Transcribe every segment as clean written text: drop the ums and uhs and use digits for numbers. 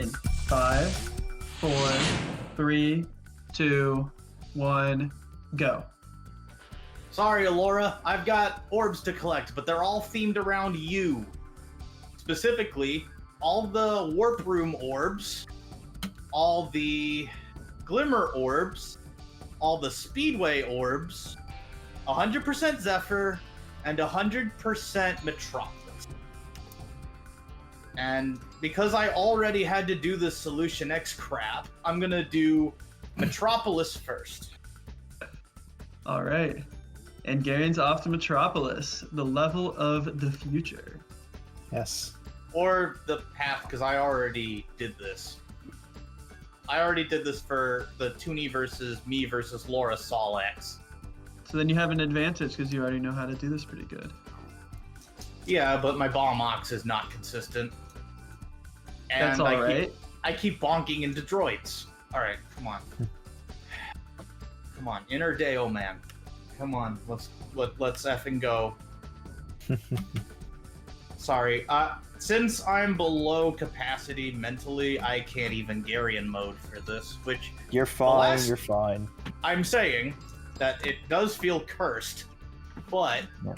in 5, 4, 3, 2, 1, go. Sorry, Elora, I've got orbs to collect, but they're all themed around you. Specifically, all the Warp Room orbs, all the Glimmer orbs, all the Speedway orbs, 100% Zephyr, and 100% Metropolis. And because I already had to do the Solution X crap, I'm gonna do Metropolis first. All right. And Garen's off to Metropolis, the level of the future. Yes. Or the path, because I already did this. I already did this for the Toonie versus me versus Laura Sol X. So then you have an advantage because you already know how to do this pretty good. Yeah, but my bomb ox is not consistent. And That's all right. I keep bonking into droids. Alright, come on. Come on, inner Deo man. Come on, let's effing go. Sorry, since I'm below capacity mentally, I can't even Garian mode for this, which... You're fine, you're fine. I'm saying that it does feel cursed, but... Yeah.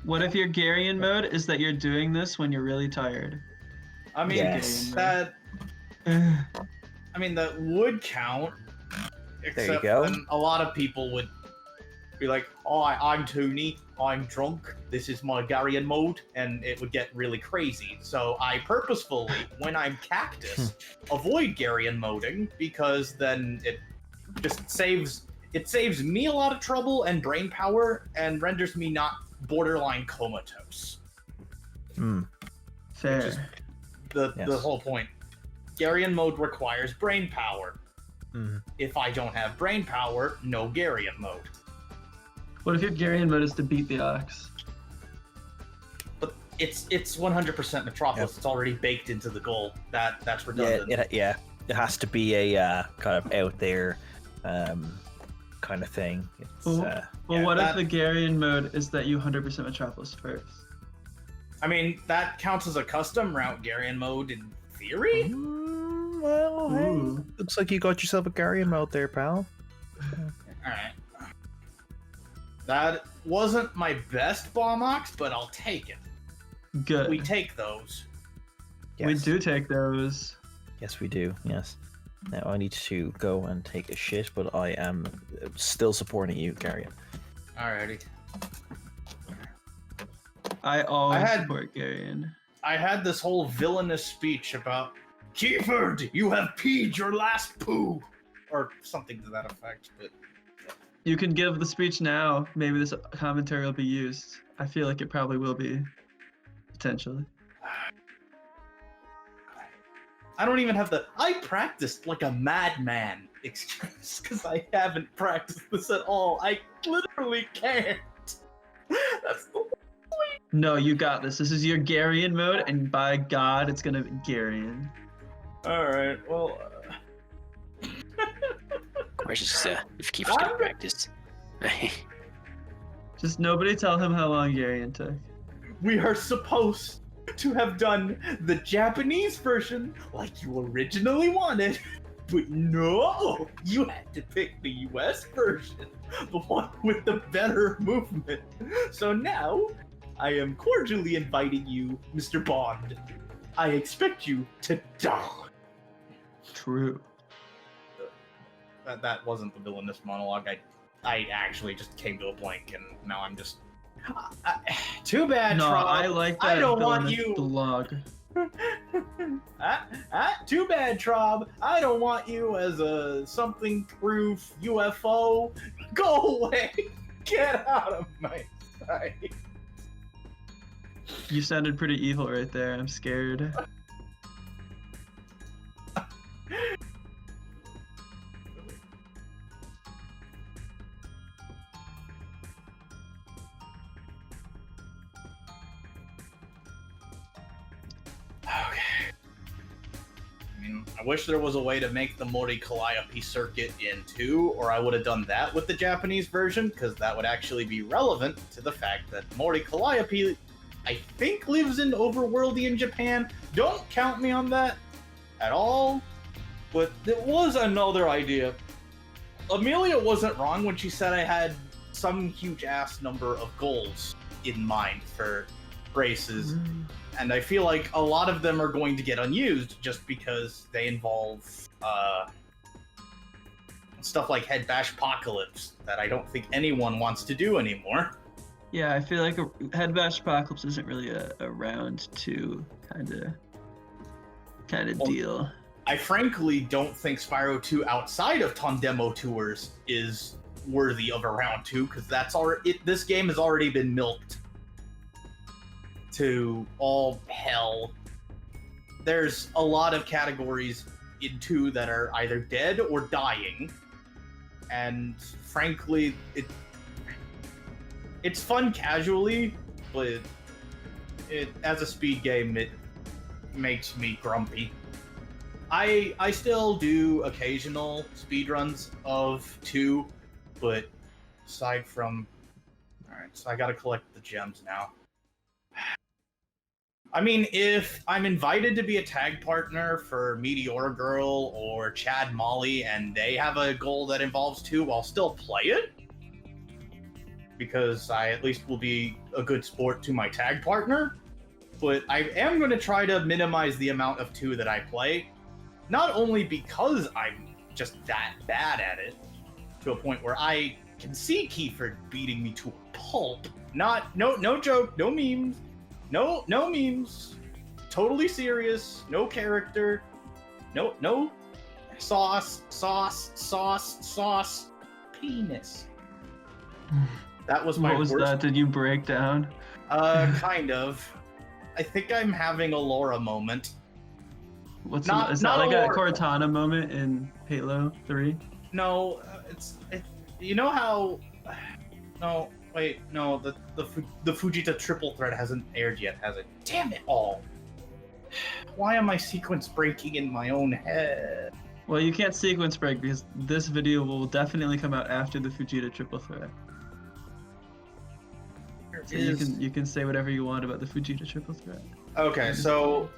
What if your Garian mode is that you're doing this when you're really tired? I mean, Yes. that... I mean, that would count. There you go. Then a lot of people would be like, oh, I'm Toonie, I'm drunk, this is my Garian mode, and it would get really crazy. So I purposefully, when I'm Cactus, avoid Garian moding, because then it just saves me a lot of trouble and brain power, and renders me not borderline comatose. Fair. Which is the whole point. Garian mode requires brain power. If I don't have brain power, no Garian mode. What if your Garian mode is to beat the Ox? But it's 100% Metropolis. Yep. It's already baked into the goal. That's redundant. It has to be a kind of out there kind of thing. It's, what if the Garian mode is that you 100% Metropolis first? I mean, that counts as a custom route Garian mode in theory? Well, hey, looks like you got yourself a Garian mode there, pal. Alright. That wasn't my best bomb ox, but I'll take it. Good. We take those. Yes. We do take those. Yes, we do. Yes. Now I need to go and take a shit, but I am still supporting you, Garian. Alrighty. I always support Garian. I had this whole villainous speech about Keyford, you have peed your last poo! Or something to that effect, but... You can give the speech now. Maybe this commentary will be used. I feel like it probably will be. Potentially. I don't even have the... I practiced like a madman excuse, because I haven't practiced this at all. I literally can't. That's the whole point. No, you got this. This is your Garian mode, and by God, it's gonna be Garian. Alright, well... Just if Keyford's gonna practice. Just nobody tell him how long Garian took. We are supposed to have done the Japanese version like you originally wanted, but no! You had to pick the US version, the one with the better movement. So now, I am cordially inviting you, Mr. Bond. I expect you to die. True. That wasn't the villainous monologue. I actually just came to a blank, and now I'm just... too bad, No, Trob. I like that I don't want villainous you... blog. Too bad, Trob. I don't want you as a something-proof UFO. Go away! Get out of my sight. You sounded pretty evil right there. I'm scared. I wish there was a way to make the Mori Calliope circuit in 2, or I would have done that with the Japanese version, because that would actually be relevant to the fact that Mori Calliope I think lives in Overworldian Japan. Don't count me on that at all. But it was another idea. Amelia wasn't wrong when she said I had some huge ass number of goals in mind for races. And I feel like a lot of them are going to get unused just because they involve stuff like Head Bash Apocalypse that I don't think anyone wants to do anymore. Yeah, I feel like a Head Bash Apocalypse isn't really a round 2 kind of deal. I frankly don't think Spyro 2 outside of Tondemo Tours is worthy of a round 2 because this game has already been milked to all hell. There's a lot of categories in 2 that are either dead or dying, and frankly, it's fun casually, but as a speed game, it makes me grumpy. I still do occasional speedruns of 2, but aside from... Alright, so I gotta collect the gems now. I mean, if I'm invited to be a tag partner for Meteor Girl or Chad Molly and they have a goal that involves 2, I'll still play it. Because I at least will be a good sport to my tag partner. But I am going to try to minimize the amount of 2 that I play. Not only because I'm just that bad at it, to a point where I can see Keyford beating me to a pulp. No joke, no memes. No memes. Totally serious. No character. No sauce. Penis. That was my What was worst. that? Did you break down? Kind of. I think I'm having a Elora moment. Is not that like a Elora. Cortana moment in Halo 3? No, you know how... No, wait, no, the Fujita triple threat hasn't aired yet, has it? Damn it all! Why am I sequence breaking in my own head? Well, you can't sequence break because this video will definitely come out after the Fujita triple threat. So you can say whatever you want about the Fujita triple threat. Okay, so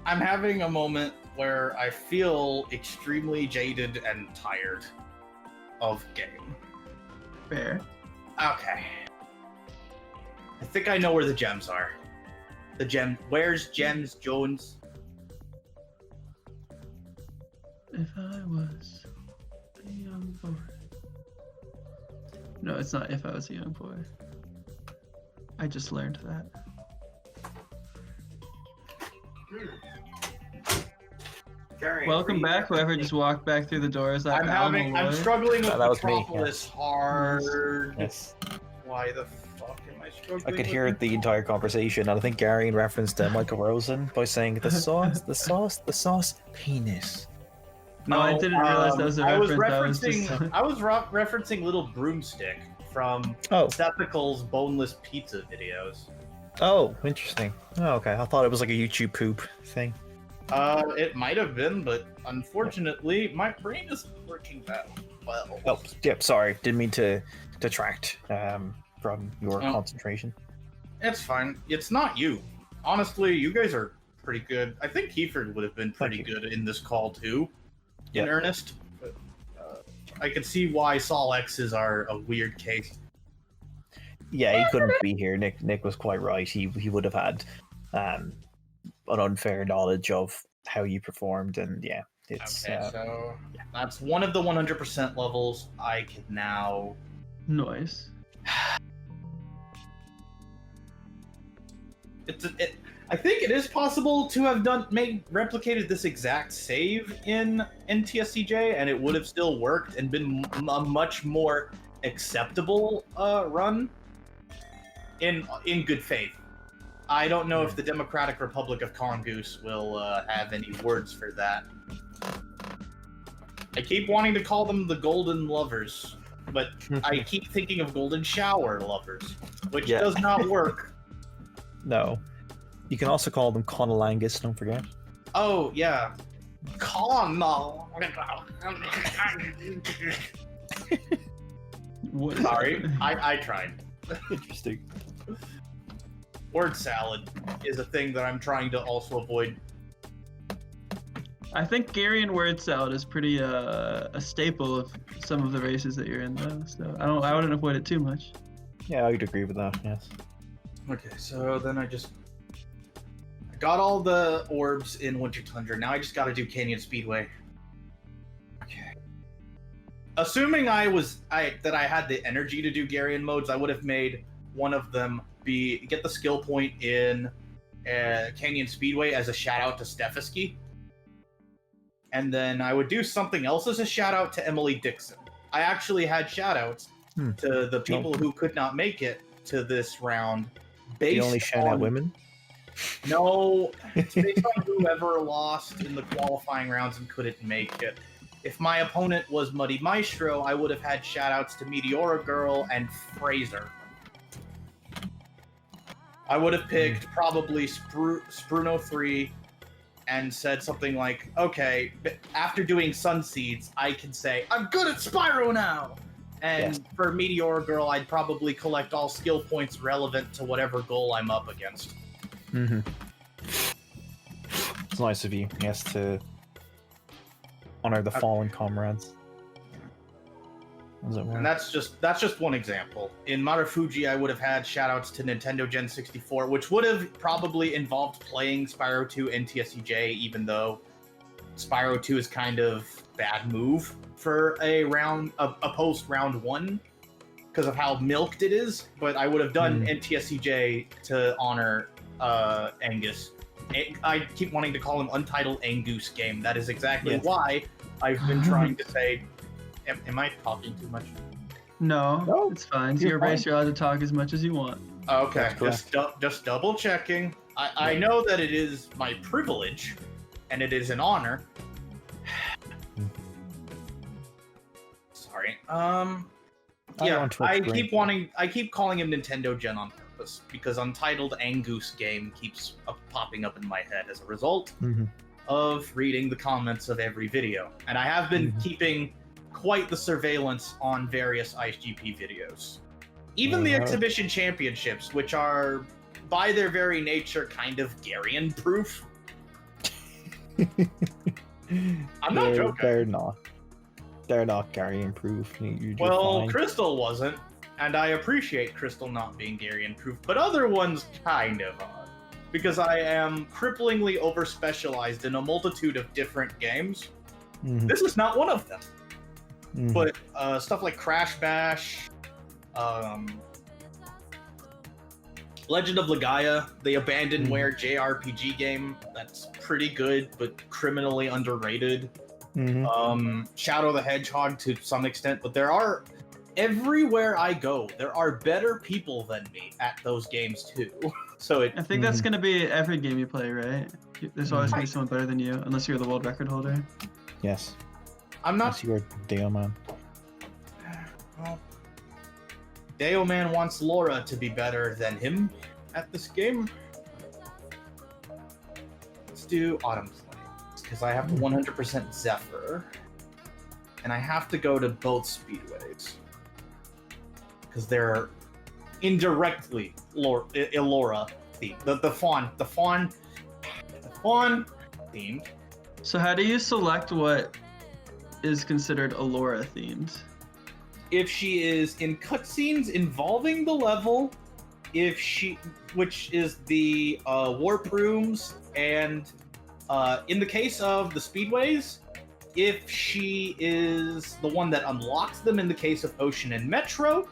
I'm having a moment where I feel extremely jaded and tired of game. Fair. Okay. I think I know where the gems are. Where's Gems Jones? If I was a young boy. No, it's not if I was a young boy. I just learned that. Welcome back, whoever just walked back through the doors. I'm struggling with that was me, Metropolis hard. Yes. Why the fuck am I struggling? I could with hear the entire conversation, and I think Gary referenced Michael Rosen by saying the sauce, penis. No, I didn't realize that was a reference. I was referencing Little Broomstick from Sethical's Boneless Pizza videos. Oh, interesting. Oh, okay. I thought it was like a YouTube poop thing. It might have been, but unfortunately, my brain isn't working that well. Oh, yep. Sorry, didn't mean to detract from your concentration. It's fine. It's not you. Honestly, you guys are pretty good. I think Keyford would have been pretty good in this call too. In earnest, but, I can see why Sol X's are a weird case. Yeah, he couldn't be here. Nick was quite right. He would have had an unfair knowledge of how you performed, and yeah, it's okay. So that's one of the 100% levels I can now. Nice. I think it is possible to have replicated this exact save in NTSCJ, and it would have still worked and been a much more acceptable run in good faith. I don't know if the Democratic Republic of Congoose will have any words for that. I keep wanting to call them the Golden Lovers, but I keep thinking of Golden Shower Lovers, which does not work. No. You can also call them Conolangus, don't forget. Oh, yeah. Sorry, I tried. Interesting. Word salad is a thing that I'm trying to also avoid. I think Garian word salad is pretty a staple of some of the races that you're in though, so I wouldn't avoid it too much. Yeah, I would agree with that. Yes. Okay, so then I got all the orbs in Winter Tundra. Now I just got to do Canyon Speedway. Okay. Assuming that I had the energy to do Garian modes, I would have made one of them get the skill point in Canyon Speedway as a shout out to Stefisky. And then I would do something else as a shout out to Emily Dixon. I actually had shout outs to the people who could not make it to this round. You only shout out women? No, it's based on whoever lost in the qualifying rounds and couldn't make it. If my opponent was Muddy Maestro, I would have had shout outs to Meteora Girl and Fraser. I would have picked probably Spruno 3 and said something like, okay, after doing Sun Seeds, I can say, I'm good at Spyro now! And for Meteora Girl, I'd probably collect all skill points relevant to whatever goal I'm up against. Mm-hmm. It's nice of you, yes, to honor the fallen comrades. And that's just one example. In Marufuji, I would have had shoutouts to Nintendo Gen 64, which would have probably involved playing Spyro 2 and TSCJ, even though Spyro 2 is kind of bad move for a post round 1 because of how milked it is. But I would have done NTSCJ to honor Angus. I keep wanting to call him Untitled Angus Game. That is exactly why I've been trying to say. Am I talking too much? No, it's fine. You're race, you're allowed to talk as much as you want. Okay, just double checking. I know that it is my privilege, and it is an honor. Sorry. I keep calling him Nintendo Gen on purpose because Untitled Angus Game keeps popping up in my head as a result of reading the comments of every video, and I have been keeping quite the surveillance on various ISGP videos. Even the exhibition championships, which are, by their very nature, kind of Garian proof. I'm not joking. They're not Garian proof. Well, Crystal wasn't, and I appreciate Crystal not being Garian proof, but other ones kind of are. Because I am cripplingly over-specialized in a multitude of different games. This is not one of them. But stuff like Crash Bash, Legend of Legaia, the Abandonware JRPG game, that's pretty good, but criminally underrated. Shadow the Hedgehog to some extent, but everywhere I go, there are better people than me at those games too. So I think that's going to be every game you play, right? There's always going to be someone better than you, unless you're the world record holder. Yes. I'm not. Unless you're Deo Man. Well, Deo Man wants Laura to be better than him at this game. Let's do Autumn Flames, because I have 100% Zephyr. And I have to go to both Speedways. Because they're indirectly Elora themed. The fawn themed. So how do you select what is considered Elora themed? If she is in cutscenes involving the level, which is the warp rooms, and in the case of the Speedways, if she is the one that unlocks them in the case of Ocean and Metro,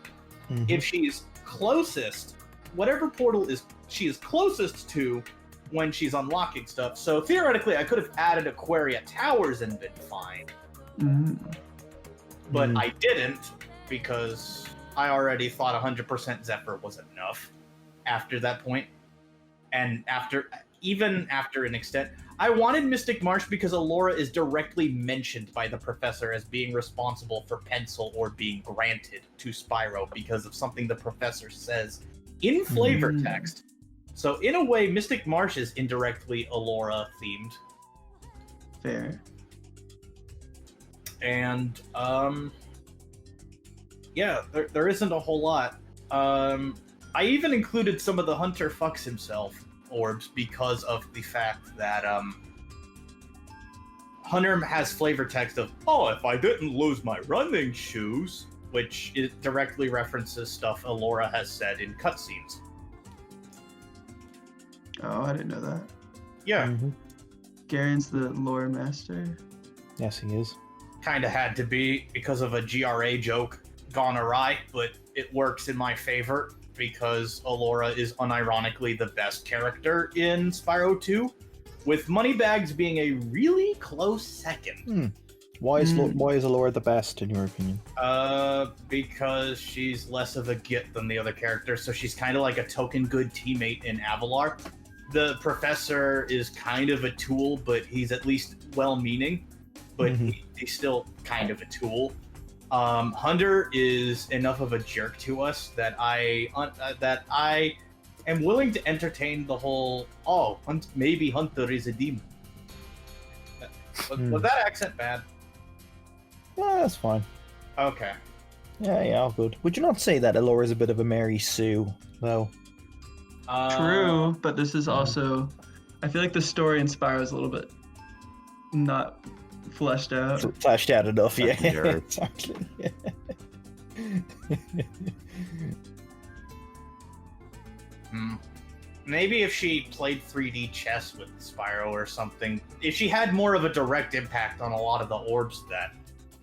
if she's closest, whatever portal she is closest to when she's unlocking stuff. So theoretically, I could have added Aquaria Towers and been fine. But I didn't, because I already thought 100% Zephyr was enough after that point. And even after an extent, I wanted Mystic Marsh because Elora is directly mentioned by the professor as being responsible for Pencil or being granted to Spyro because of something the professor says in flavor text. So in a way, Mystic Marsh is indirectly Elora themed. Fair. And yeah, there isn't a whole lot. I even included some of the Hunter fucks himself orbs because of the fact that Hunter has flavor text of, oh, if I didn't lose my running shoes, which directly references stuff Elora has said in cutscenes. Oh, I didn't know that. Yeah, Garen's the lore master. Yes, he is. kind of had to be because of a GRA joke gone awry, but it works in my favor because Elora is unironically the best character in Spyro 2, with Moneybags being a really close second. Why is Elora the best in your opinion? Because she's less of a git than the other characters, so she's kind of like a token good teammate in Avalar. The professor is kind of a tool, but he's at least well-meaning, but he's still kind of a tool. Hunter is enough of a jerk to us that I am willing to entertain the whole, maybe Hunter is a demon. Was that accent bad? Yeah, that's fine. Okay. Yeah, all good. Would you not say that Elora is a bit of a Mary Sue, though? True, but this is also, I feel like the story in Spyro is a little bit not fleshed out. Fleshed out enough, yeah. Exactly. Maybe if she played 3D chess with Spyro or something, if she had more of a direct impact on a lot of the orbs that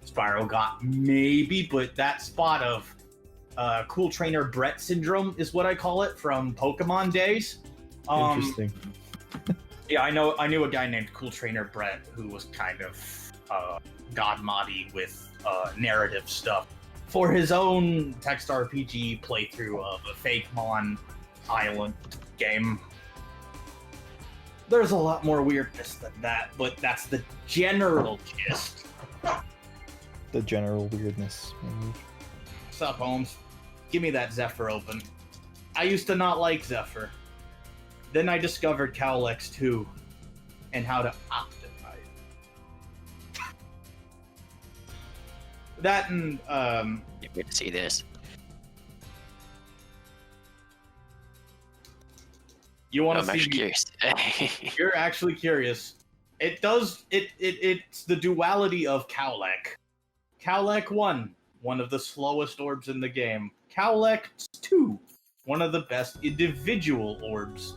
Spyro got, maybe, but that spot of Cool Trainer Brett syndrome is what I call it from Pokemon days. Interesting. Yeah, I knew a guy named Cool Trainer Brett who was kind of God-moddy with narrative stuff for his own text RPG playthrough of a Fake Mon Island game. There's a lot more weirdness than that, but that's the general gist. The general weirdness. Sup, Holmes? Give me that Zephyr open. I used to not like Zephyr. Then I discovered Cowlex 2 and how to optimize. That and Can't wait to see this. you want I'm to see actually me? curious. You're actually curious. It's the duality of Cowlek. Cowlek 1, one of the slowest orbs in the game. Cowlek 2, one of the best individual orbs.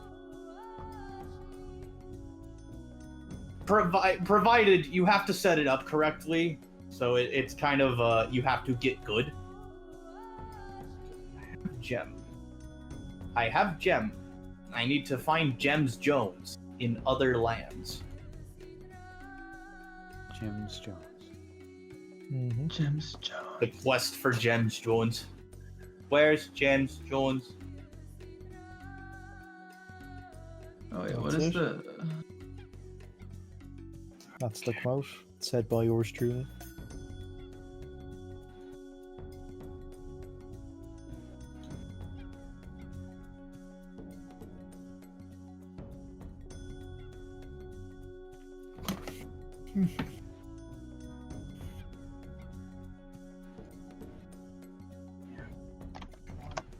Provided you have to set it up correctly, so it's kind of you have to get good. Gem. I have gem. I need to find Gems Jones in other lands. James Jones. James Jones. The quest for Gems Jones. Where's Gems Jones? Oh yeah, what That's is it. the? That's the quote said by yours truly.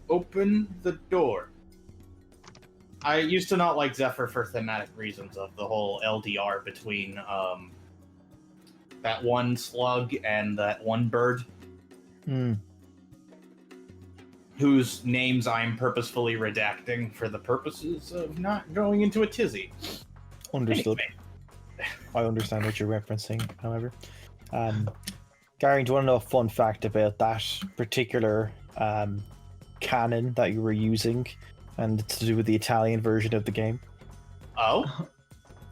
Open the door. I used to not like Zephyr for thematic reasons of the whole LDR between that one slug and that one bird, whose names I'm purposefully redacting for the purposes of not going into a tizzy. Understood. Anyway. I understand what you're referencing, however. Gary, do you want to know a fun fact about that particular canon that you were using, and it's to do with the Italian version of the game? Oh?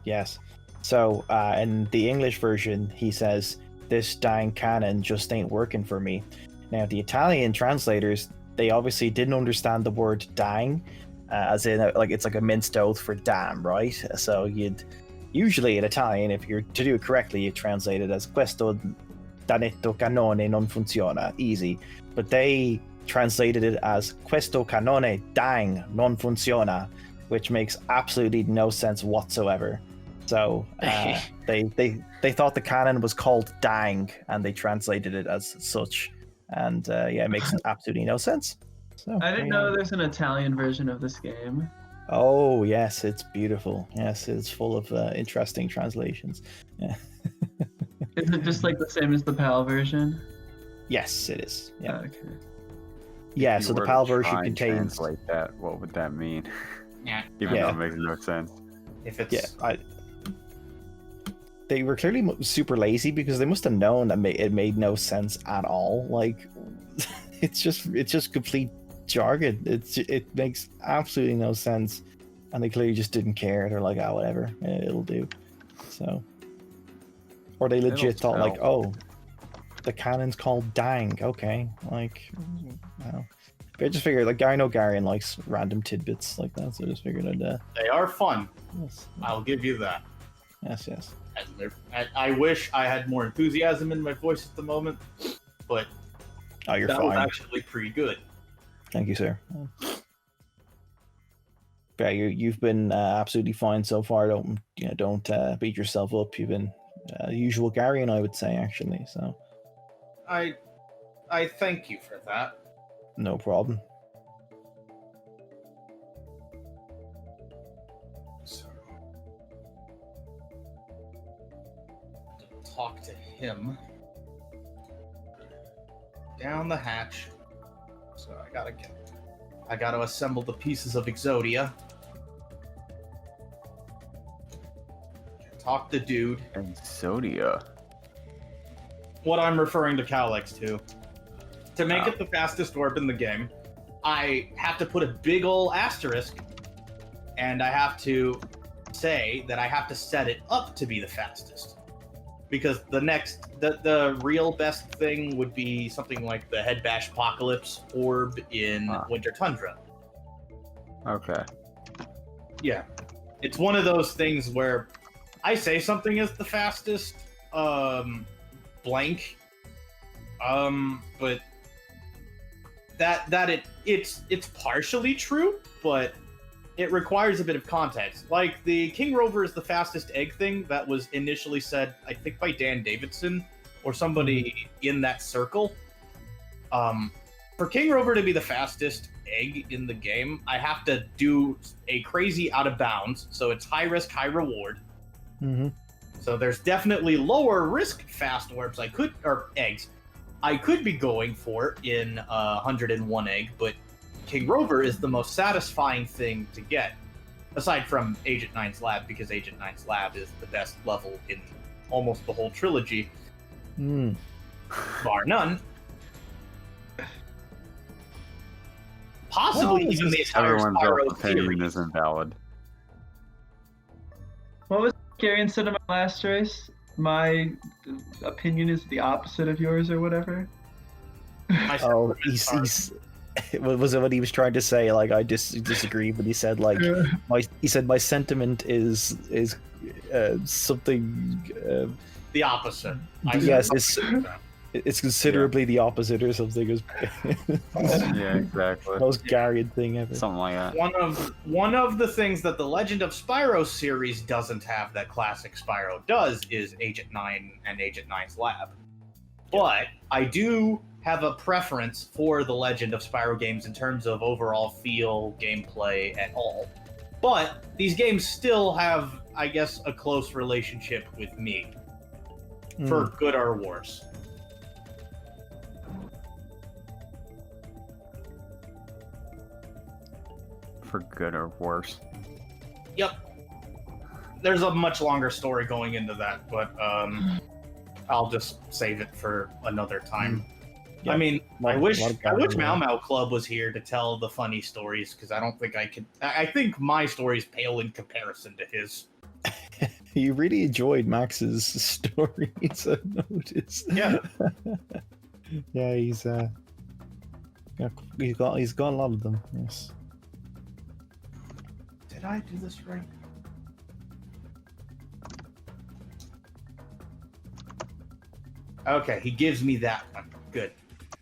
Yes. So, in the English version, he says, "This dang canon just ain't working for me." Now, the Italian translators, they obviously didn't understand the word dang, as in, like, it's like a minced oath for damn, right? So usually in Italian, if you're to do it correctly, you translate it as "questo danetto canone non funziona," easy. But they translated it as "questo canone dang non funziona," which makes absolutely no sense whatsoever. So they thought the canon was called dang, and they translated it as such. And yeah, it makes absolutely no sense. So, I didn't know there's an Italian version of this game. Oh yes, it's beautiful. Yes, it's full of interesting translations. Yeah. Is it just like the same as the PAL version? Yes, it is. Yeah. Okay. Yeah. If you So the were to PAL try version and contains. translate that. What would that mean? Yeah. Even Yeah. though it makes no sense. If it's Yeah. They were clearly super lazy because they must have known that it made no sense at all. Like, it's just complete jargon. It makes absolutely no sense, and they clearly just didn't care. They're like, oh, whatever, it'll do. So, or they legit thought like, oh, the cannon's called Dang. Okay, like, no. But I just figured like I know Garion likes random tidbits like that, so I just figured I'd. they are fun. Yes, I'll give you that. yes, yes. I wish I had more enthusiasm in my voice at the moment, but Oh, you're that was fine. actually pretty good. Thank you, sir. Yeah, you've been absolutely fine so far. Don't beat yourself up. You've been usual Garion, I would say, actually. So I thank you for that. no problem. So, to talk to him down the hatch. So I gotta assemble the pieces of Exodia. Talk to dude. And Zodia. What I'm referring to Calyx to make Oh. it the fastest orb in the game, I have to put a big ol' asterisk, and I have to say that I have to set it up to be the fastest. Because the real best thing would be something like the Head Bash Apocalypse orb in Winter Tundra. Okay. Yeah. It's one of those things where I say something is the fastest, blank, but it's partially true, but it requires a bit of context. Like the King Rover is the fastest egg thing that was initially said, I think, by Dan Davidson or somebody in that circle. For King Rover to be the fastest egg in the game, I have to do a crazy out of bounds, so it's high risk, high reward. Mm-hmm. So there's definitely lower risk fast orbs eggs I could be going for in 101 egg, but King Rover is the most satisfying thing to get, aside from Agent 9's Lab, because Agent 9's Lab is the best level in almost the whole trilogy, bar none. Possibly even the entire Everyone's Spyro opinion series. is invalid. What was Garion said in my last race? My opinion is the opposite of yours, or whatever. My Oh, sentiments are- he's was it what he was trying to say? Like I disagree, but he said like my sentiment is something. the opposite. Yes, it's considerably the opposite or something. Yeah, exactly. Most Garion thing ever. Something like that. One of the things that the Legend of Spyro series doesn't have that classic Spyro does is Agent 9 and Agent 9's Lab. But I do have a preference for the Legend of Spyro games in terms of overall feel, gameplay, and all. But these games still have, I guess, a close relationship with me, for good or worse. For good or worse. Yep. There's a much longer story going into that, but I'll just save it for another time. Yeah. I mean, Lot- I wish lot of Mau Mau Club was here to tell the funny stories, because I don't think I could. I think my stories pale in comparison to his. You really enjoyed Max's stories, I noticed. Yeah. Yeah, he's got a lot of them. Yes. Did I do this right? Okay, he gives me that one. Good.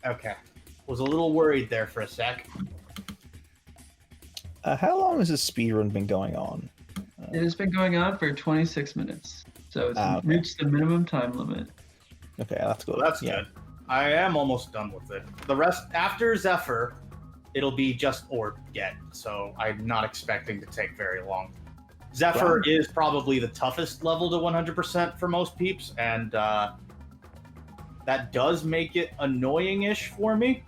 Okay. Was a little worried there for a sec. How long has this speedrun been going on? It has been going on for 26 minutes, so it's okay. reached the minimum time limit. Okay, that's good. Well, that's Yeah. good. I am almost done with it. The rest, after Zephyr, it'll be just orb get, so I'm not expecting to take very long. Zephyr is probably the toughest level to 100% for most peeps, and that does make it annoying-ish for me.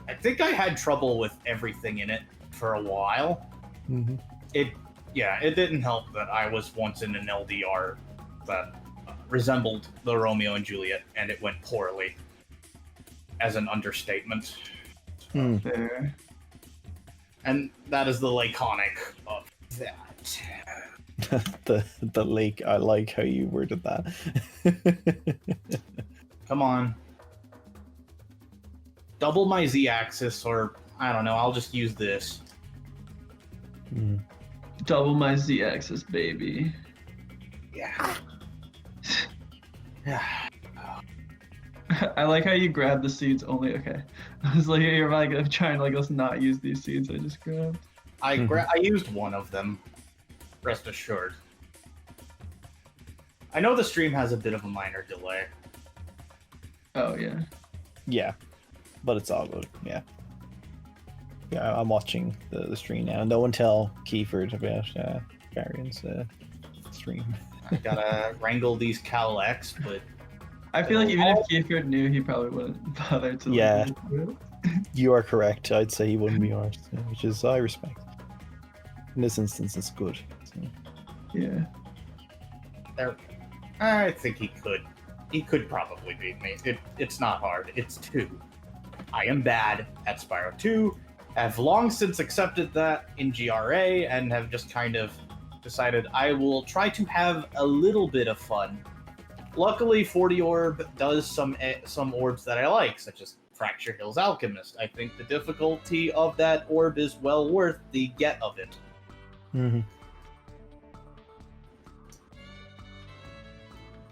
I think I had trouble with everything in it for a while. Mm-hmm. It didn't help that I was once in an LDR that resembled the Romeo and Juliet, and it went poorly, as an understatement. Fair. And that is the laconic of that. the lake. I like how you worded that. Come on. Double my Z-axis, or I don't know, I'll just use this. Mm. Double my Z-axis, baby. Yeah. Yeah. I like how you grab the seeds only. Okay, I was like, you're like trying to like let's not use these seeds. I just grabbed. I used one of them. Rest assured. I know the stream has a bit of a minor delay. Oh yeah. Yeah, but it's all good. Yeah. Yeah, I'm watching the stream now. No one tell Keyford about Varian's stream. I gotta wrangle these Cal X, but I feel like even if Keyford knew, he probably wouldn't bother to. Like, Yeah. do it. You are correct. I'd say he wouldn't be ours, which is I respect. In this instance, it's good. So. Yeah. I think he could. He could probably beat me. It's not hard. It's 2. I am bad at Spyro 2. Have long since accepted that in GRA and have just kind of decided I will try to have a little bit of fun. Luckily, 40 Orb does some orbs that I like, such as Fracture Hills Alchemist. I think the difficulty of that orb is well worth the get of it. Mm-hmm.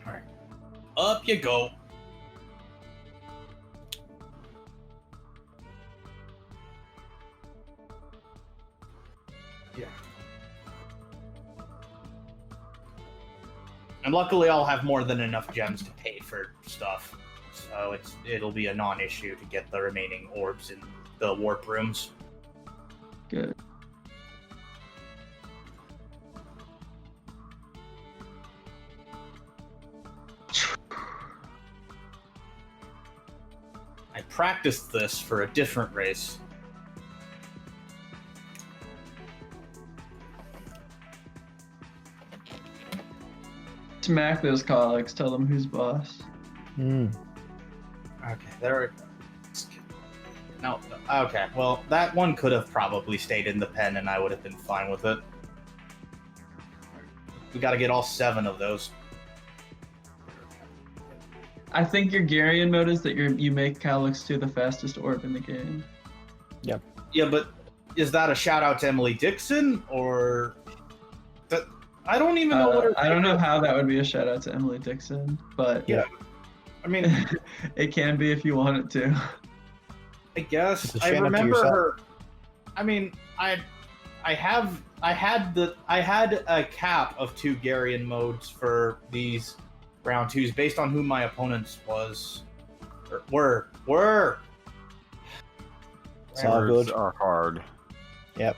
Alright. Up you go. Yeah. And luckily I'll have more than enough gems to pay for stuff. So it'll be a non-issue to get the remaining orbs in the warp rooms. Good. I practiced this for a different race. Smack those colleagues. Tell them who's boss. Mm. Okay, there we go. No, okay, well, that one could have probably stayed in the pen and I would have been fine with it. We gotta get all 7 of those. I think your Garian mode is that you make Calyx 2 the fastest orb in the game. Yep. Yeah, but is that a shout out to Emily Dixon, or... That, I don't even know what her... I don't know how that would be a shout out to Emily Dixon, but Yeah. I mean, it can be if you want it to. I guess It's a I shout out to remember yourself. her. I mean, I had a cap of 2 Garian modes for these round 2s based on who my opponents were. It's all Words good. are hard. Yep.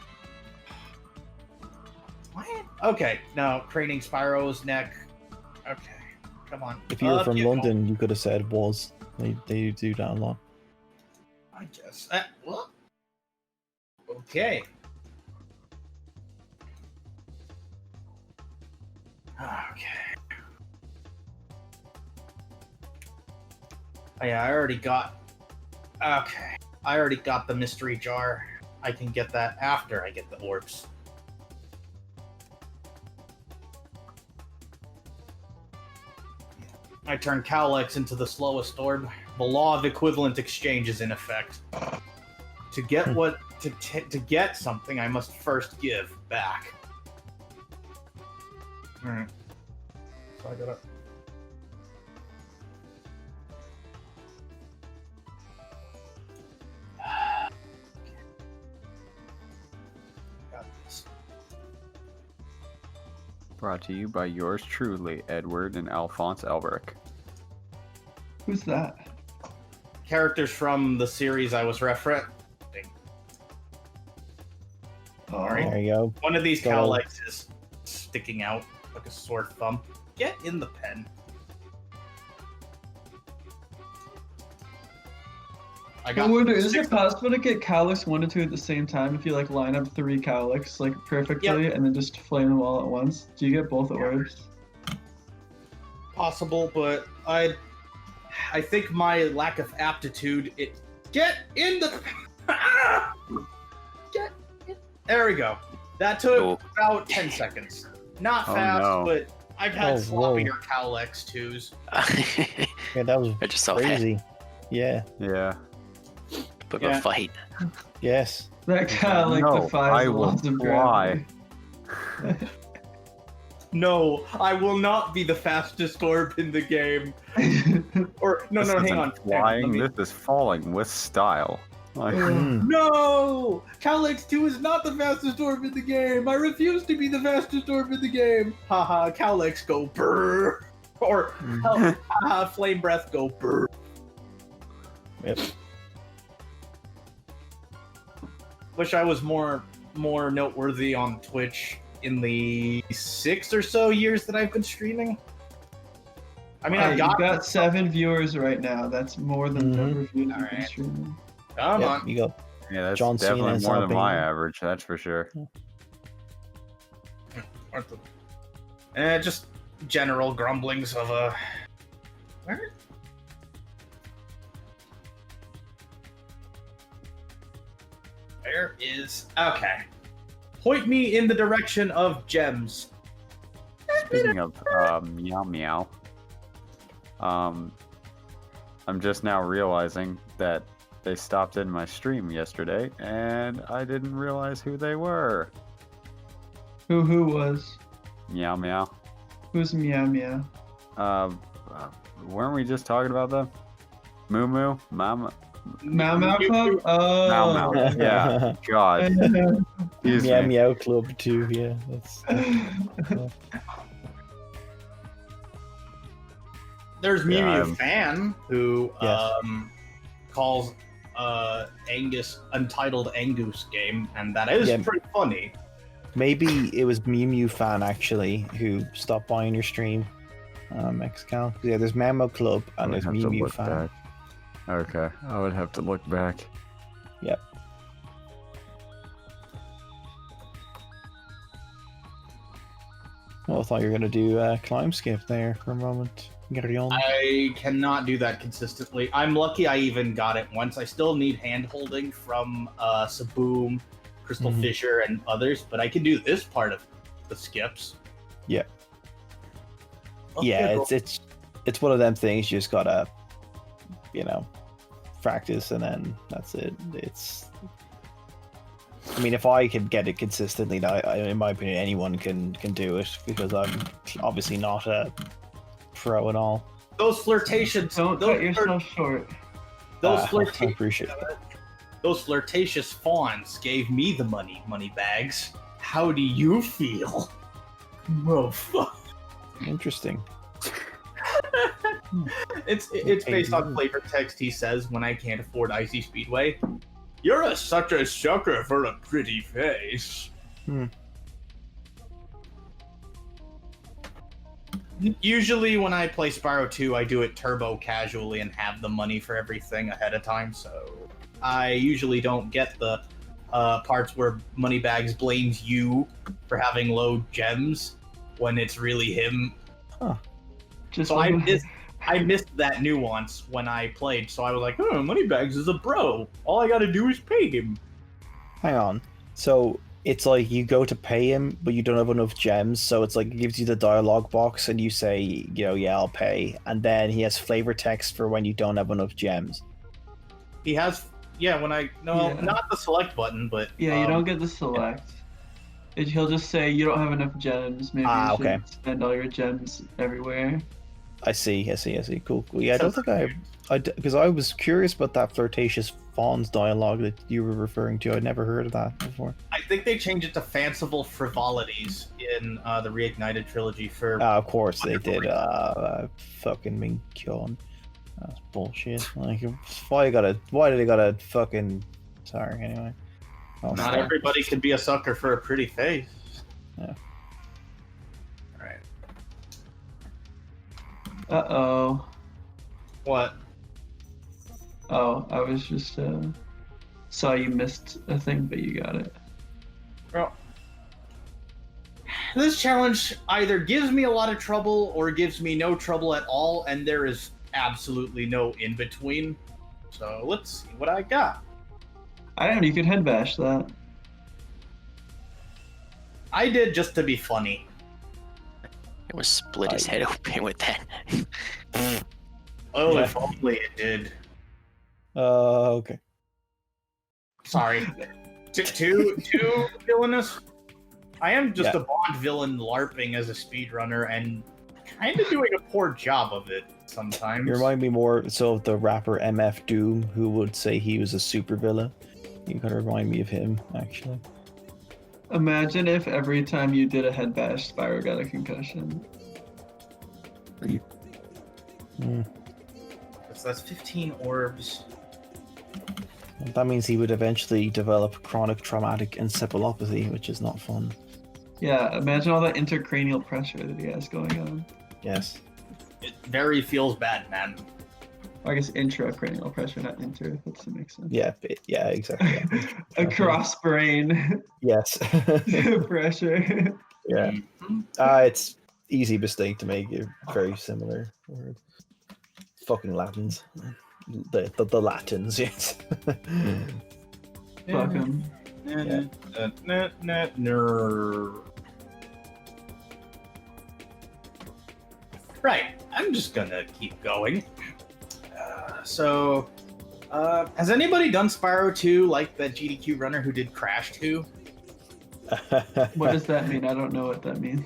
What? Okay, now craning Spyro's neck. Okay, come on. If you were Up from you go. London, you could have said was. They do that a lot. I guess. What? Okay. Okay. Oh, yeah, I already got. Okay. I already got the mystery jar. I can get that after I get the orbs. I turn Cowlex into the slowest orb. The law of equivalent exchange is in effect. To get to get something, I must first give back. Alright. So I gotta. Got this. Brought to you by yours truly, Edward and Alphonse Elbrick. Who's that? Characters from the series I was referencing Sorry. There you go. One of these Go. cow legs is sticking out like a sore thumb. Get in the pen. I I wonder, is it possible to get cowlicks 1 and 2 at the same time if you like line up 3 cowlicks like perfectly and then just flame them all at once? Do you get both orbs? possible, but I think my lack of aptitude. Get in the. Get in. There we go. That took about 10 seconds. Not fast, no. but I've had whoa. sloppier Cowlex 2s. Yeah, that was I just saw that. crazy. Yeah. Yeah. Book Yeah. of fight. Yes. That kind of No, defies I the will laws of fly. gravity. No, I will not be the fastest orb in the game. Or no, This hang isn't on. Flying. Hang on, This is falling with style. Like, No! Cowlex 2 is not the fastest orb in the game. I refuse to be the fastest orb in the game. Haha, Cowlex go brrr. Or hell, haha, Flame Breath go brrr. Yep. Wish I was more noteworthy on Twitch in the 6 or so years that I've been streaming. I mean, Hey, I've you've got 7 viewers right now. That's more than the Mhm. number of viewers you've been Alright. streaming. Come Yep, on. you go. yeah, that's John Cena definitely is more than helping my you. average. That's for sure. Just general grumblings of where? Where is okay? Point me in the direction of gems. Speaking of meow meow, I'm just now realizing that they stopped in my stream yesterday, and I didn't realize who they were. Who was? Meow meow. Who's Meow Meow? Weren't we just talking about them? Moo moo, mama, Meow Meow Club? Oh. Meow Meow. Yeah. God. Excuse Meow me. Meow Club too. Yeah, that's. There's Mew Yeah, Mew I'm- fan who Yes. calls Angus Untitled Angus game, and that is Yeah. pretty funny. Maybe it was Mew Mew fan actually who stopped by on your stream. Xcal. Yeah, there's Memo Club I and would there's have Mew to Mew look fan. back. Okay, I would have to look back. Yep. Well, I thought you were gonna do climb skip there for a moment. Carry on. I cannot do that consistently. I'm lucky I even got it once. I still need hand holding from Saboom, Crystal Mhm. Fisher, and others, but I can do this part of the skips. Yeah. Okay, Yeah, cool. it's one of them things you just gotta, practice and then that's it. I mean, if I could get it consistently, in my opinion, anyone can do it because I'm obviously not a pro at all. Those flirtations. Don't those cut yourself short. Those I flirtations. appreciate it. Those flirtatious fawns gave me the money bags. How do you feel? Oh, fuck. Interesting. It's based on flavor text he says when I can't afford Icy Speedway. You're such a sucker for a pretty face. Usually when I play Spyro 2, I do it turbo casually and have the money for everything ahead of time, so I usually don't get the parts where Moneybags blames you for having low gems when it's really him. Just So like I missed that nuance when I played, so I was like, oh, Moneybags is a bro. All I gotta do is pay him. Hang on. So it's like you go to pay him, but you don't have enough gems. So it's like it gives you the dialogue box, and you say, yeah, I'll pay, and then he has flavor text for when you don't have enough gems. He has, when I, Yeah. not the select button, but... Yeah, you don't get the select. He'll just say you don't have enough gems. Maybe you should okay. spend all your gems everywhere. I see. Cool. Yeah, I don't think because I was curious about that flirtatious fawns dialogue that you were referring to. I'd never heard of that before. I think they changed it to fanciful frivolities in the Reignited trilogy for... Of course they wonderful did. Fucking Minkyun. That's bullshit. Like, why did they gotta fucking? Sorry. Anyway. Oh, Not sorry. everybody can be a sucker for a pretty face. Yeah. Alright. Uh-oh. What? Oh, I was just, saw you missed a thing, but you got it. Well, this challenge either gives me a lot of trouble or gives me no trouble at all, and there is absolutely no in between. So let's see what I got. I don't know, you could head bash that. I did just to be funny. It was split his head open with that. Oh, Yeah. if only it did. Okay. Sorry. Too villainous. I am just Yeah. a Bond villain LARPing as a speedrunner and kind of doing a poor job of it sometimes. You remind me more so of the rapper MF Doom, who would say he was a supervillain. You kind of remind me of him, actually. Imagine if every time you did a head bash, Spyro got a concussion. Mm. So that's 15 orbs. That means he would eventually develop chronic traumatic encephalopathy, which is not fun. Yeah, imagine all that intracranial pressure that he has going on. Yes. It very feels bad, man. Or I guess intracranial pressure, not inter, if that makes sense. Yeah. Yeah. Exactly. Yeah. Across brain Yes. pressure. Yeah. Mhm. It's easy mistake to make. You're very similar word. Fucking Latins. The Latins, yes. Fuck him. Yeah. Right, I'm just gonna keep going. Has anybody done Spyro 2 like that GDQ runner who did Crash 2? What does that mean? I don't know what that means.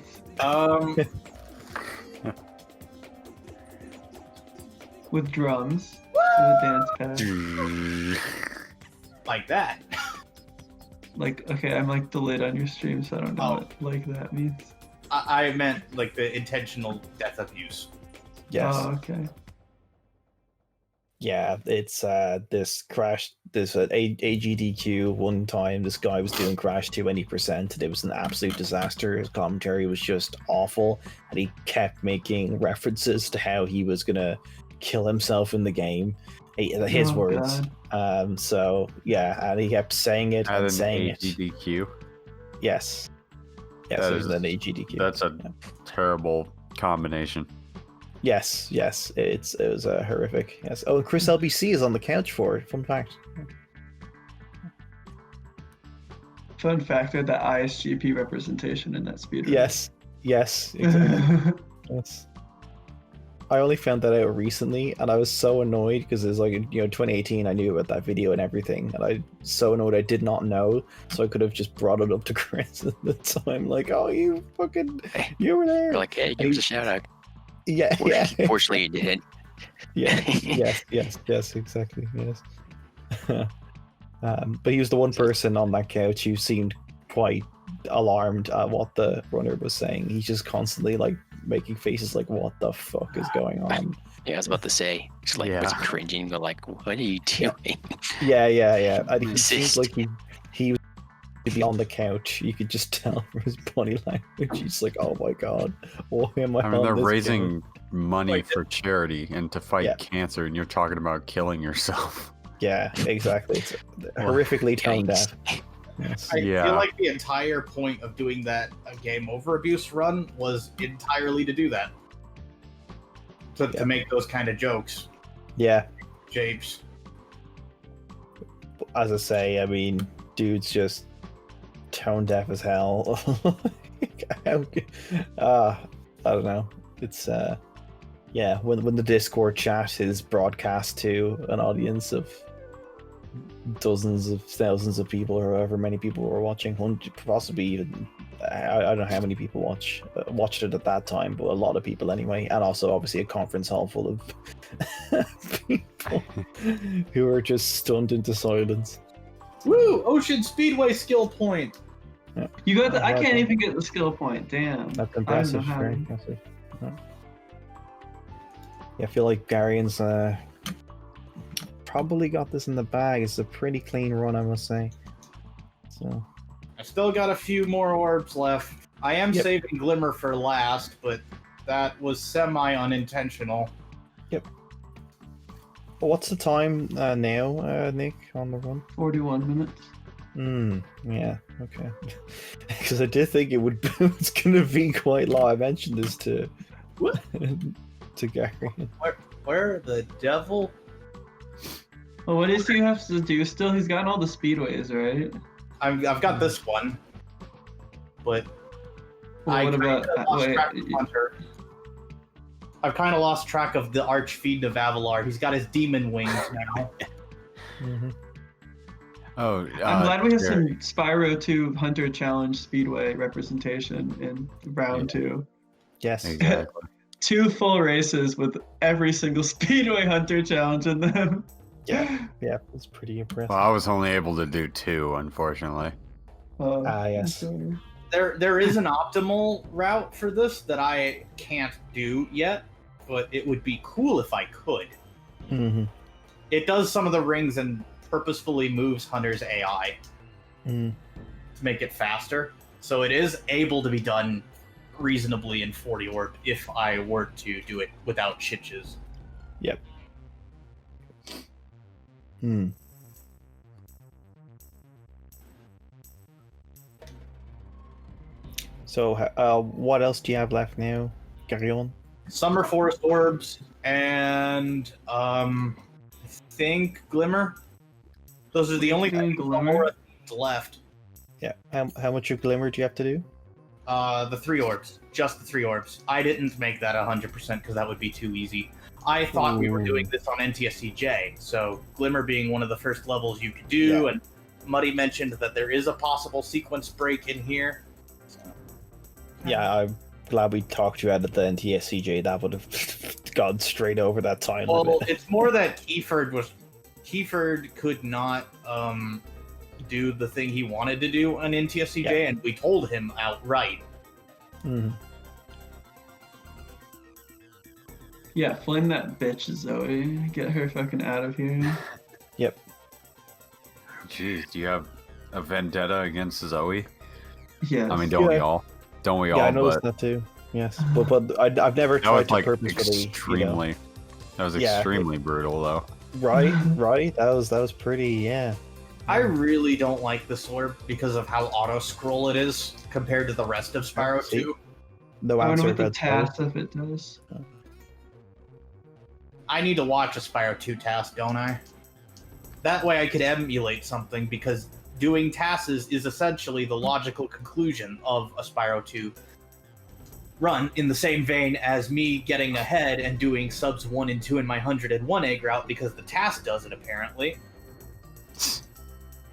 With drums. With a dance pad. Like that. Like, okay, I'm like delayed on your stream, so I don't know Oh. what like that means. I meant like the intentional death abuse. Yes. Oh, okay. Yeah, it's this AGDQ one time. This guy was doing Crash 2 20%, and it was an absolute disaster. His commentary was just awful, and he kept making references to how he was gonna kill himself in the game. His Oh, words. God. So yeah, and he kept saying it At and an saying it. AGDQ. Yes. Yes, That it was is- an AGDQ. That's a Yeah. terrible combination. Yes, it was horrific. Yes. Oh, and Chris LBC is on the couch for it. Fun fact. Fun fact, I had the ISGP representation in that speedrun. Yes, exactly. Yes. I only found that out recently, and I was so annoyed because it's like 2018. I knew about that video and everything, and I so annoyed I did not know, so I could have just brought it up to Chris at the time, like, "Oh, you were there." You're like, hey, give us a shout out. Yeah, yeah, Fortunately, you did. yeah, yes, exactly, yes. But he was the one person on that couch who seemed quite alarmed at what the runner was saying. He's just constantly like making faces like, "What the fuck is going on?" Yeah, I was about to say, just like was cringing, but like, what are you doing? Yeah. And he Resist. seems like he was to be on the couch. You could just tell from his body language. He's like, "Oh my god, why am I?" I mean, on they're this raising couch?" money Like- for charity and to fight Yeah. cancer, and you're talking about killing yourself. Yeah, exactly. It's horrifically tone deaf. Yes. I Yeah. feel like the entire point of doing that game over abuse run was entirely to do that. To make those kind of jokes. Yeah, Japes. as I say, I mean, dude's just tone deaf as hell. I don't know. It's yeah, when the Discord chat is broadcast to an audience of dozens of thousands of people, or however many people were watching, possibly even I don't know how many people watched it at that time, but a lot of people anyway, and also obviously a conference hall full of people who are just stunned into silence. Woo! Ocean Speedway skill point. You got the, I Oh, can't okay. even get the skill point. Damn. That's I impressive. don't know how. Very impressive. Yeah, I feel like Garian's probably got this in the bag. It's a pretty clean run, I must say. So I still got a few more orbs left. I am Yep. saving Glimmer for last, but that was semi-unintentional. But what's the time now, Nick, on the run? 41 minutes. Yeah, okay. Because I did think it's gonna be quite long. I mentioned this to What? to Gary. Where the devil? Well, what does he have to do still? He's gotten all the speedways, right? I've got this one, but Well, I what about kinda lost wait? track of Hunter. I've kind of lost track of the Archfiend of Avalar. He's got his demon wings now. Mm-hmm. Oh, I'm glad we have Jared. some Spyro 2 Hunter Challenge Speedway representation in round 2. Yes. Exactly. 2 full races with every single Speedway Hunter Challenge in them. Yeah, it's pretty impressive. Well, I was only able to do 2, unfortunately. Yes. okay. There is an optimal route for this that I can't do yet, but it would be cool if I could. Mm-hmm. It does some of the rings and purposefully moves Hunter's AI Mm. to make it faster. So it is able to be done reasonably in 40 orb if I were to do it without shitches. Yep. Hmm. So, what else do you have left now? Carry on. Summer Forest Orbs and I think Glimmer. Those are the only Doing things Glimmer? left. Yeah. How much of Glimmer do you have to do? The 3 orbs. Just the 3 orbs. I didn't make that 100% because that would be too easy. I thought we were Ooh. doing this on NTSCJ, so Glimmer being one of the first levels you could do, Yeah. and Muddy mentioned that there is a possible sequence break in here. So, Yeah, I'm glad we talked you out of the NTSCJ. That would have gone straight over that time well, limit. it's more that Keyford could not do the thing he wanted to do on NTSCJ, Yeah. and we told him outright. Mhm. Yeah, flame that bitch, Zoe. Get her fucking out of here. Yep. Jeez, do you have a vendetta against Zoe? Yes. I mean, don't we Yeah. all? Don't we Yeah, all? I noticed But that too. Yes, but I've never that was tried to like purposefully. extremely. That was Yeah, extremely brutal, though. Right. That was pretty. Yeah. I really don't like this orb because of how auto-scroll it is compared to the rest of Spyro See? 2. No I wonder answer what the about task if it does. I need to watch a Spyro 2 task, don't I? That way I could emulate something, because doing tasks is essentially the logical conclusion of a Spyro 2 run, in the same vein as me getting ahead and doing subs 1 and 2 in my 101 egg route, because the task does it, apparently.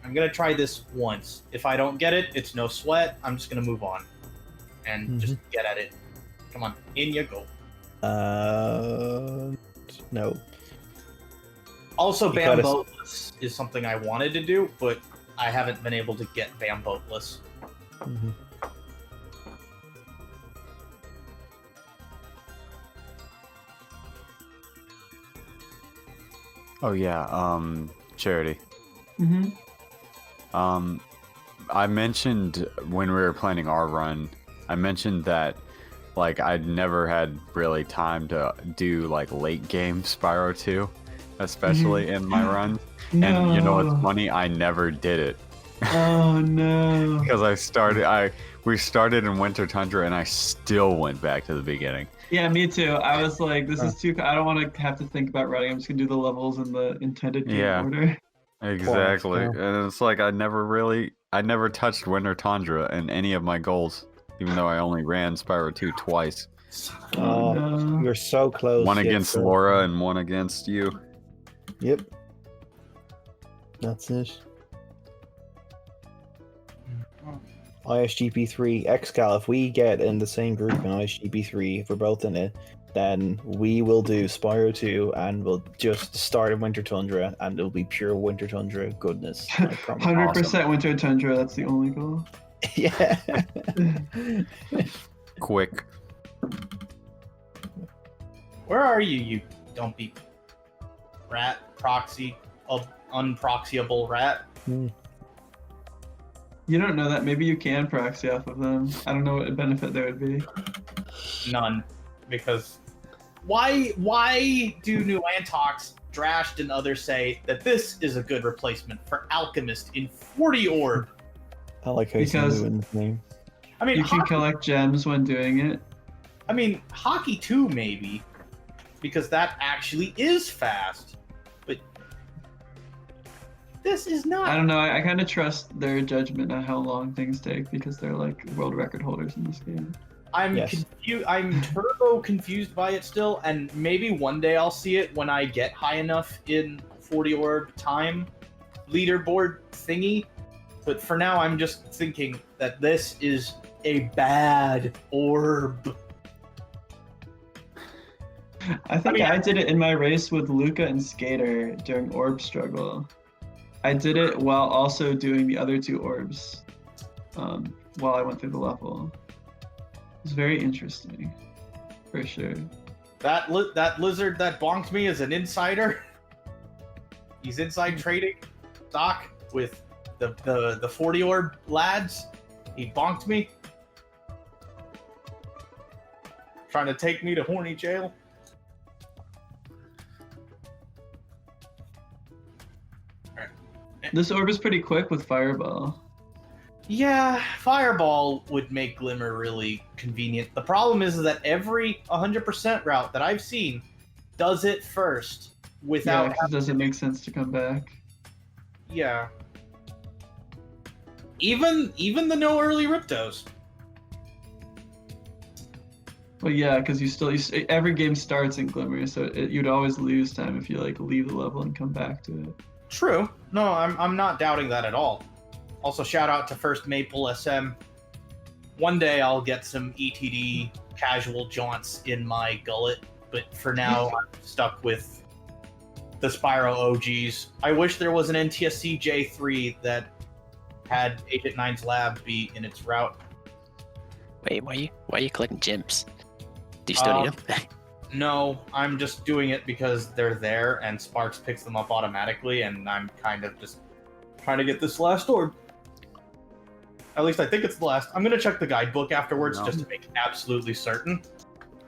I'm gonna try this once. If I don't get it, it's no sweat. I'm just gonna move on. And just get at it. Come on, in you go. No. Also, You gotta- Bamboatless is something I wanted to do, but I haven't been able to get Bamboatless. Mhm. Oh yeah, Charity. Mm-hmm. I mentioned when we were planning our run, I mentioned that like I'd never had really time to do like late game Spyro 2, especially in my run. No. And you know what's funny? I never did it. Oh no. Because we started in Winter Tundra and I still went back to the beginning. Yeah, me too. I was like, this is too. I don't want to have to think about running. I'm just gonna do the levels in the intended game Yeah. order. Exactly. Wow. And it's like I never touched Winter Tundra in any of my goals, even though I only ran Spyro 2 twice. Oh, no. You're so close. One yet against so- Laura and one against you. Yep. That's it. ISGP 3 Excal. If we get in the same group in ISGP 3, if we're both in it, then we will do Spyro 2 and we'll just start in Winter Tundra and it'll be pure Winter Tundra goodness. I promise. 100% Winter Tundra. That's the only goal. Yeah. Quick. Where are you, you don't be rat, proxy, unproxyable rat? You don't know that. Maybe you can proxy off of them. I don't know what benefit there would be. None, because why do New Antox, Drashed, and others say that this is a good replacement for Alchemist in 40 Orb? I like how he's Because- doing the name. I mean, You can hockey, collect gems when doing it. I mean, Hockey 2 maybe, because that actually is fast, but this is not. I don't know. I kind of trust their judgment on how long things take because they're like world record holders in this game. I'm Yes. confused. I'm turbo confused by it still, and maybe one day I'll see it when I get high enough in 40 Orb time leaderboard thingy. But for now, I'm just thinking that this is a bad orb. I think mean, I did it in my race with Luca and Skater during orb struggle. I did it while also doing the other two orbs while I went through the level. It was very interesting, for sure. That lizard that bonked me is an insider. He's inside trading stock with the 40 orb lads. He bonked me. Trying to take me to horny jail. This orb is pretty quick with Fireball. Yeah, Fireball would make Glimmer really convenient. The problem is that every 100% route that I've seen does it first Yeah, without 'cause it doesn't make sense to come back. Yeah. Even the no early Riptos. Well, yeah, because every game starts in Glimmer, so you'd always lose time if you like leave the level and come back to it. True. No, I'm not doubting that at all. Also, shout out to First Maple SM. One day I'll get some ETD casual jaunts in my gullet, but for now I'm stuck with the Spyro OGs. I wish there was an NTSC J3 that had Agent 9's lab be in its route. Wait, why are you collecting gems? Do you still need them? No, I'm just doing it because they're there and Sparks picks them up automatically, and I'm kind of just trying to get this last orb. At least I think it's the last. I'm going to check the guidebook afterwards No. just to make absolutely certain.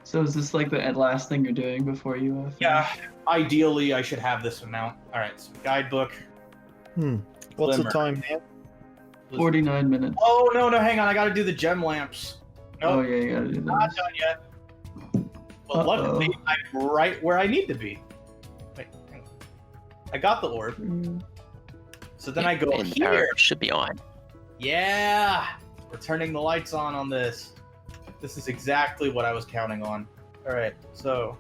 So is this like the last thing you're doing before you finish? Yeah, ideally I should have this amount. Alright, so guidebook. What's Glimmer. the time now? 49 minutes. Oh, no, hang on. I got to do the gem lamps. Oh, Nope, yeah, you gotta do not that. done yet. But Uh-oh. luckily, I'm right where I need to be. Wait, hang on. I got the orb. So then I go And the power here. should be on. Yeah! We're turning the lights on this. This is exactly what I was counting on. Alright, so...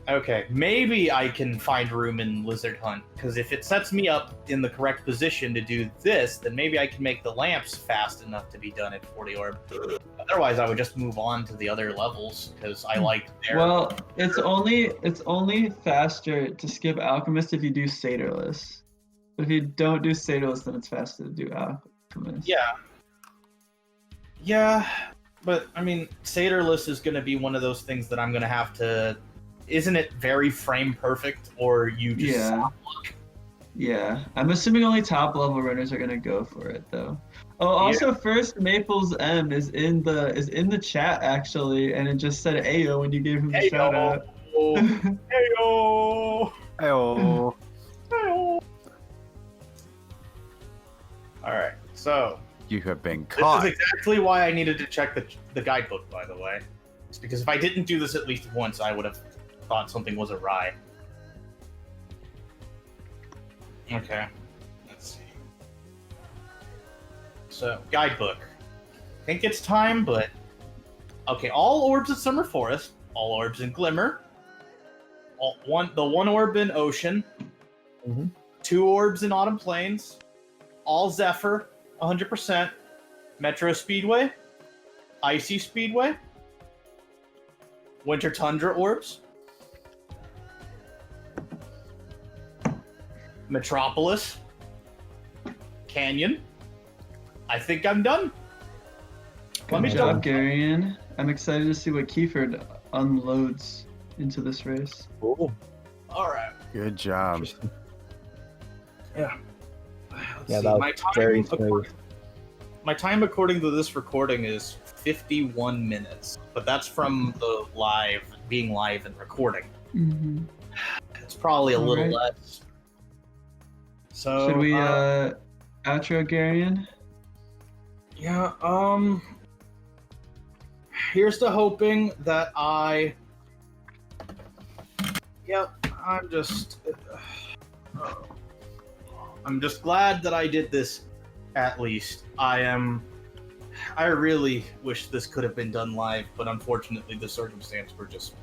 Okay, maybe I can find room in Lizard Hunt, because if it sets me up in the correct position to do this, then maybe I can make the lamps fast enough to be done at 40 Orb. Otherwise, I would just move on to the other levels, because I like their... Well, it's only faster to skip Alchemist if you do Satyрлess. If you don't do Satyрлess, then it's faster to do Alchemist. Yeah, but, I mean, Satyрлess is going to be one of those things that I'm going to have to... Isn't it very frame perfect, or you just Yeah. stop luck? Yeah. I'm assuming only top level runners are gonna go for it though. Oh, also First Maples M is in the chat actually, and it just said Ayo when you gave him the shout out. Heyo! Heyo. Heyo! Alright, so You have been this caught. is exactly why I needed to check the guidebook, by the way. It's because if I didn't do this at least once, I would have thought something was awry. Okay, let's see. So, guidebook. I think it's time, but... Okay, all orbs in Summer Forest, all orbs in Glimmer, the one orb in Ocean, Mhm. 2 orbs in Autumn Plains, all Zephyr, 100%, Metro Speedway, Icy Speedway, Winter Tundra orbs, Metropolis, Canyon. I think I'm done. Let me Good double job, Garian. I'm excited to see what Keyford unloads into this race. Oh, All right. Good job. interesting. Yeah, see, that my was time very smooth. My time according to this recording is 51 minutes, but that's from the being live and recording. Mm-hmm. It's probably a little Alright. less. So Should we outro Garion? yeah, here's to hoping that I'm just glad that I did this, at least. I really wish this could have been done live, but unfortunately the circumstances were just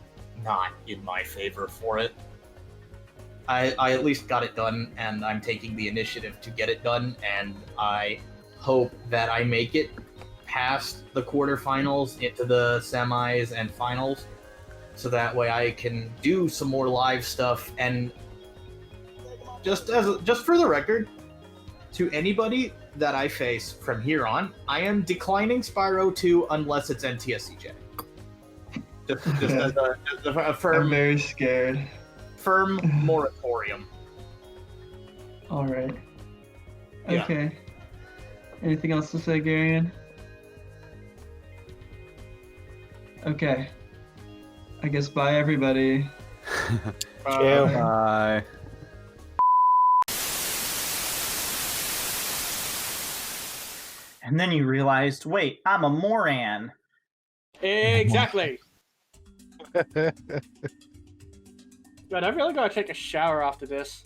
not in my favor for it. I at least got it done, and I'm taking the initiative to get it done, and I hope that I make it past the quarterfinals into the semis and finals, so that way I can do some more live stuff. And just for the record, to anybody that I face from here on, I am declining Spyro 2 unless it's NTSCJ. Just as a I'm firm very scared. moratorium. All right. Yeah. Okay. Anything else to say, Garion? Okay. I guess bye, everybody. Bye. And then you realized, wait, I'm a Moran. Exactly. God, I really gotta take a shower after this.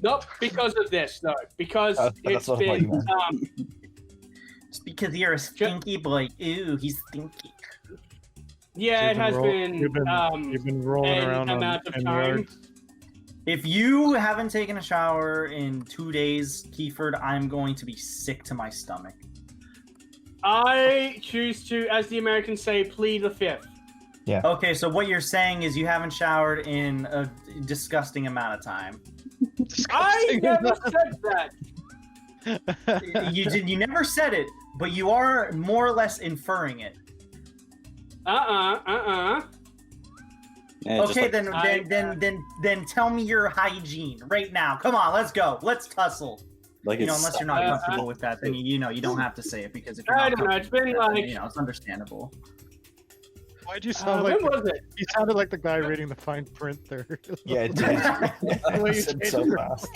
Not because of this, no. Because That's it's what I thought you been meant. It's because you're a stinky boy. Ooh, he's stinky. yeah, it has been You've been rolling an around on amount of 10 time. yards. If you haven't taken a shower in 2 days, Keyford, I'm going to be sick to my stomach. I choose to, as the Americans say, plead the fifth. Okay, so what you're saying is you haven't showered in a disgusting amount of time. I never said that. You never said it, but you are more or less inferring it. Yeah, Okay, just then tell me your hygiene right now. Come on, let's go. Let's tussle. like You know, it's unless you're not comfortable with that, then you don't have to say it because if you're I not don't know, it's been comfortable with that, like- then, it's understandable. Why'd you sound like? When was it? You sounded like the guy reading the fine print there. Yeah, it did. The way you Said so changed it. fast.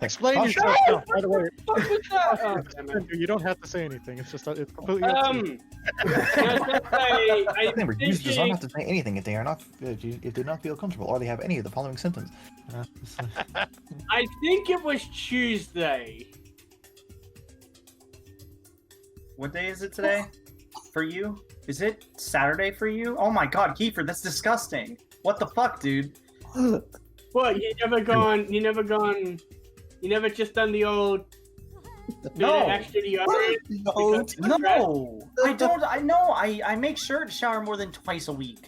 Explain Oh, yourself. No, by the way, What was that? Oh, damn it. you don't have to say anything. It's just it's completely. up to you. Remember, I users do not have think to say anything if they are not if they do not feel comfortable or they have any of the following symptoms. it was Tuesday. What day is it today for you? Is it Saturday for you? Oh my god, Keyford, that's disgusting. What the fuck, dude? What, you never just done the old bit No. of extra deodorant? Because of stress? No, I make sure to shower more than twice a week.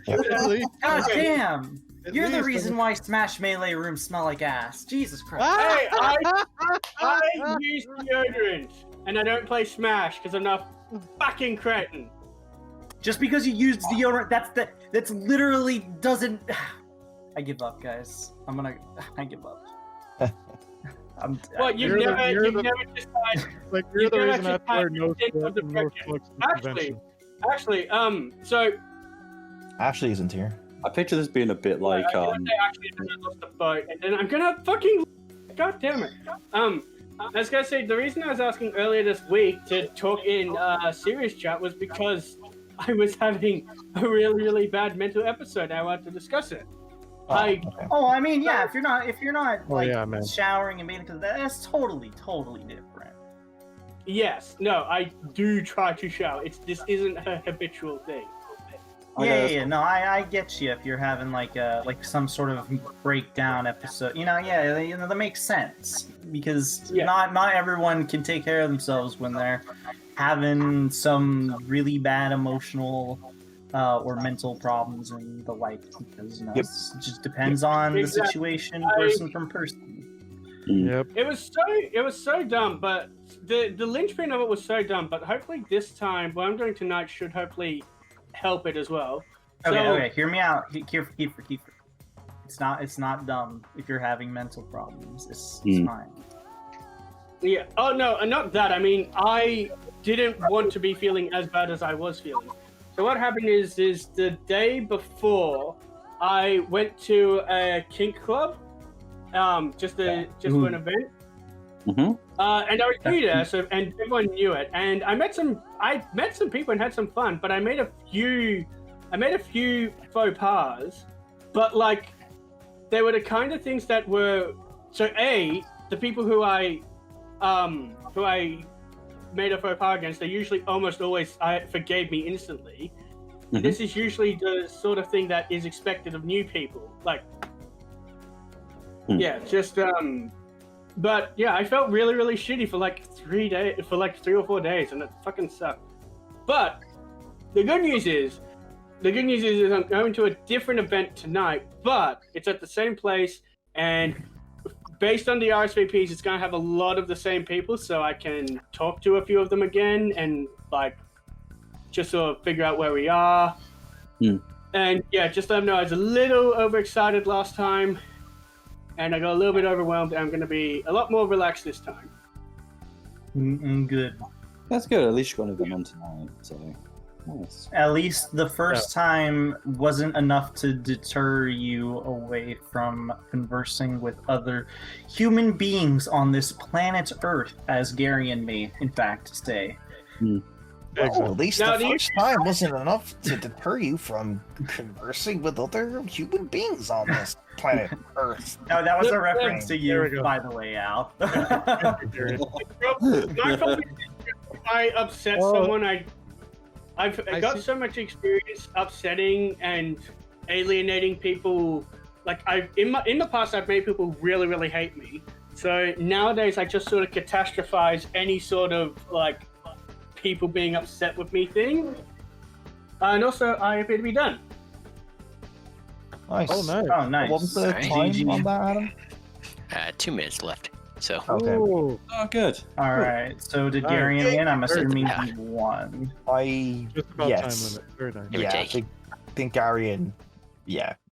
Really? God Okay. damn! At You're the least, reason why Smash Melee rooms smell like ass. Jesus Christ. Hey, I use deodorant, and I don't play Smash because I'm not a fucking cretin. Just because you used deodorant, that's literally doesn't. I give up, guys. I give up. What, You're you've the- never just had... Like you're the You reason I actually wear had no to take sweat the and no picture. clothes to Actually, convention. so... Ashley isn't here. I picture this being a bit like I'm gonna say actually, then I lost the fight, and then I'm gonna fucking... God damn it. I was gonna say, the reason I was asking earlier this week to talk in serious chat was because I was having a really, really bad mental episode and I wanted to discuss it. Okay. Oh, I mean, yeah. If you're not Oh, like yeah, man. showering and bathing, because that's totally different. Yes, no, I do try to shower. This isn't a habitual thing. Yeah. No, I get you. If you're having like some sort of breakdown episode, that makes sense because Yeah. not everyone can take care of themselves when they're having some really bad emotional or mental problems and the like. Because Yep. it just depends on the Exactly. situation, person from person. Yep. It was so dumb, but the linchpin of it was so dumb. But hopefully this time, what I'm doing tonight should hopefully help it as well. Okay, So, okay, hear me out. Keyford. It's not dumb if you're having mental problems. It's fine. Yeah. Oh no, and not that. I mean, I didn't want to be feeling as bad as I was feeling. So what happened is the day before, I went to a kink club, just for an event. And I was new there, and everyone knew it. And I met some people and had some fun, but I made a few faux pas. But like, they were the kind of things that were the people who I made a faux pas against, they usually almost always forgave me instantly. This is usually the sort of thing that is expected of new people. Like, yeah, just but yeah, I felt really, really shitty for like 3 or 4 days, and it fucking sucked. But the good news is I'm going to a different event tonight, but it's at the same place, and based on the RSVPs, it's going to have a lot of the same people, so I can talk to a few of them again and like just sort of figure out where we are. And yeah, just let them know I was a little overexcited last time, and I got a little bit overwhelmed. I'm going to be a lot more relaxed this time. Good. That's good. At least you're going to the one tonight. So nice. At least the first time wasn't enough to deter you away from conversing with other human beings on this planet Earth, as Gary and me, in fact, say. Well, at least the first time wasn't enough to deter you from conversing with other human beings on this planet Earth. No, that was a reference to you, by the way, Al. I upset someone. I've got so much experience upsetting and alienating people. Like in the past, I've made people really, really hate me. So nowadays, I just sort of catastrophize any sort of like people being upset with me thing. And also, I appear to be done. Nice. Oh, nice. Oh, nice. What was the time on that, Adam? 2 minutes left. So Okay. Ooh, Oh, good. All right. So did Gary win? I'm assuming he won. I just about yes. time limit. Very nice. Give or I take. think Arian,